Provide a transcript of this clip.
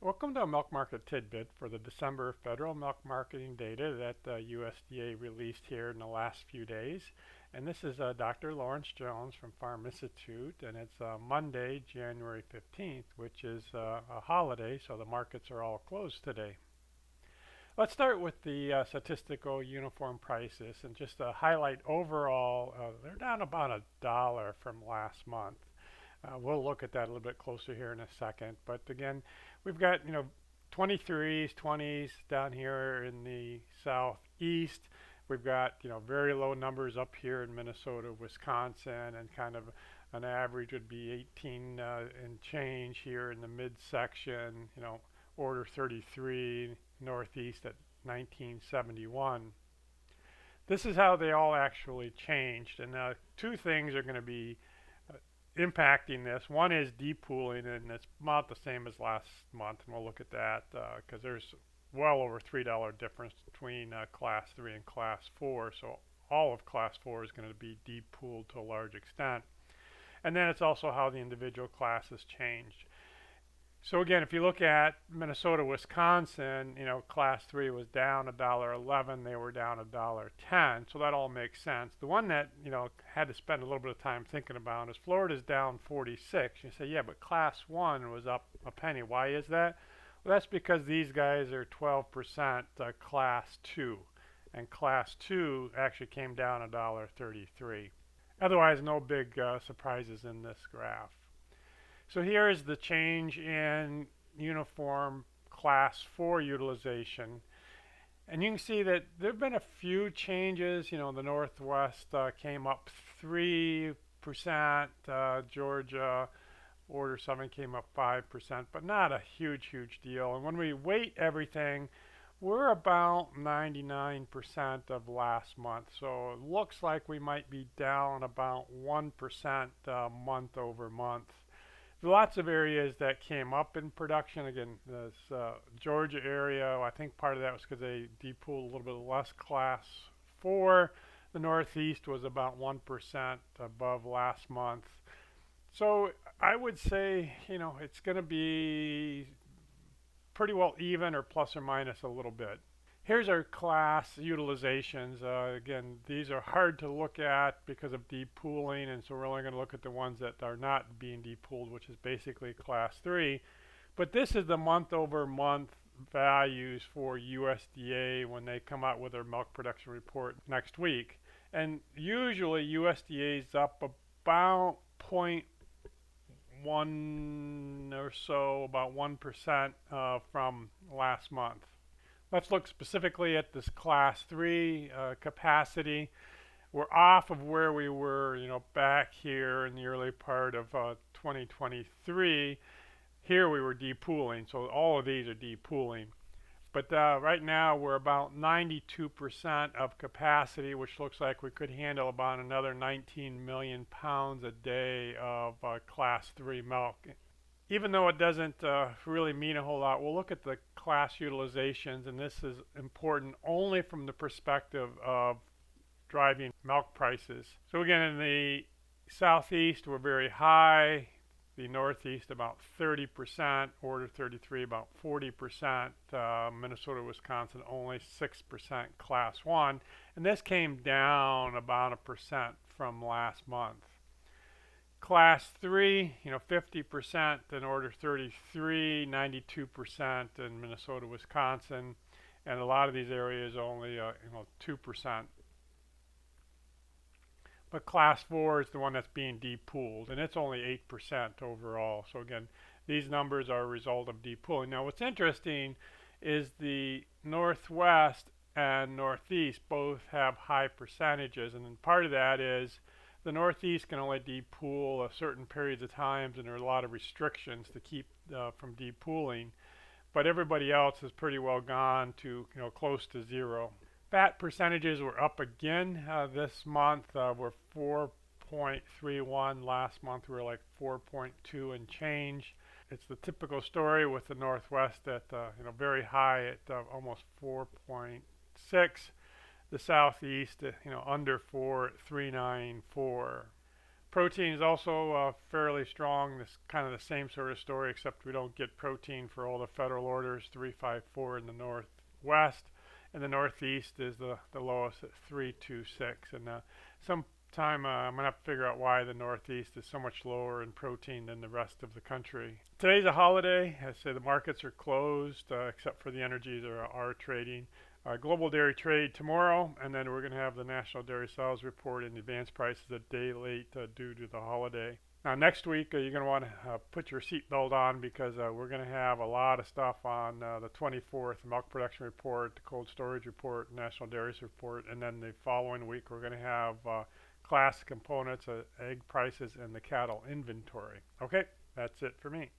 Welcome to a Milk Market Tidbit for the December federal milk marketing data that the USDA released here in the last few days. And this is Dr. Lawrence Jones from Farm Institute, and it's Monday, January 15th, which is a holiday, so the markets are all closed today. Let's start with the statistical uniform prices, and just to highlight overall, they're down about $1 from last month. We'll look at that a little bit closer here in a second. But again, we've got 23s, 20s down here in the southeast. We've got very low numbers up here in Minnesota, Wisconsin, and kind of an average would be 18 and change here in the midsection. Order 33 northeast at 1971. This is how they all actually changed, and two things are going to be impacting this. One is depooling, and it's about the same as last month, and we'll look at that because there's well over $3 difference between Class 3 and Class 4, so all of Class 4 is going to be depooled to a large extent. And then it's also how the individual classes changed. So again, if you look at Minnesota, Wisconsin, Class 3 was down $1.11, they were down $1.10, so that all makes sense. The one that, had to spend a little bit of time thinking about is Florida's down 46. You say, yeah, but Class 1 was up a penny. Why is that? Well, that's because these guys are 12% Class 2, and Class 2 actually came down $1.33. Otherwise, no big surprises in this graph. So here is the change in uniform Class 4 utilization. And you can see that there have been a few changes. The Northwest came up 3%, Georgia, Order 7 came up 5%, but not a huge deal. And when we weight everything, we're about 99% of last month. So it looks like we might be down about 1% month over month. Lots of areas that came up in production. Again, this Georgia area, I think part of that was because they depooled a little bit less Class 4. The Northeast was about 1% above last month. So I would say, it's going to be pretty well even or plus or minus a little bit. Here's our class utilizations. Again, these are hard to look at because of depooling, and so we're only going to look at the ones that are not being depooled, which is basically Class 3. But this is the month-over-month values for USDA when they come out with their milk production report next week. And usually USDA is up about 0.1 or so, about 1% from last month. Let's look specifically at this Class 3 capacity. We're off of where we were, back here in the early part of 2023. Here we were depooling, so all of these are depooling. But right now we're about 92% of capacity, which looks like we could handle about another 19 million pounds a day of Class 3 milk. Even though it doesn't really mean a whole lot, we'll look at the class utilizations, and this is important only from the perspective of driving milk prices. So again, in the southeast, we're very high. The northeast, about 30%. Order 33, about 40%. Minnesota, Wisconsin, only 6% Class 1. And this came down about 1% from last month. Class 3, 50% in Order 33, 92% in Minnesota, Wisconsin, and a lot of these areas only 2%. But Class 4 is the one that's being depooled, and it's only 8% overall. So again, these numbers are a result of depooling. Now what's interesting is the Northwest and Northeast both have high percentages, and then part of that is the Northeast can only depool a certain periods of times, and there are a lot of restrictions to keep from depooling. But everybody else has pretty well gone to close to zero. Fat percentages were up again this month. We're 4.31. Last month we were like 4.2 and change. It's the typical story with the Northwest at very high at almost 4.6. The southeast, under 4, 394. Protein is also fairly strong. This kind of the same sort of story, except we don't get protein for all the federal orders, 354 in the northwest. And the northeast is the lowest at 326. And sometime I'm going to have to figure out why the northeast is so much lower in protein than the rest of the country. Today's a holiday. I say the markets are closed except for the energies are trading. Global dairy trade tomorrow, and then we're going to have the National Dairy Sales Report and advance prices a day late due to the holiday. Now next week you're going to want to put your seatbelt on because we're going to have a lot of stuff on the 24th, milk production report, the cold storage report, national dairies report, and then the following week we're going to have class components, egg prices, and the cattle inventory. Okay, that's it for me.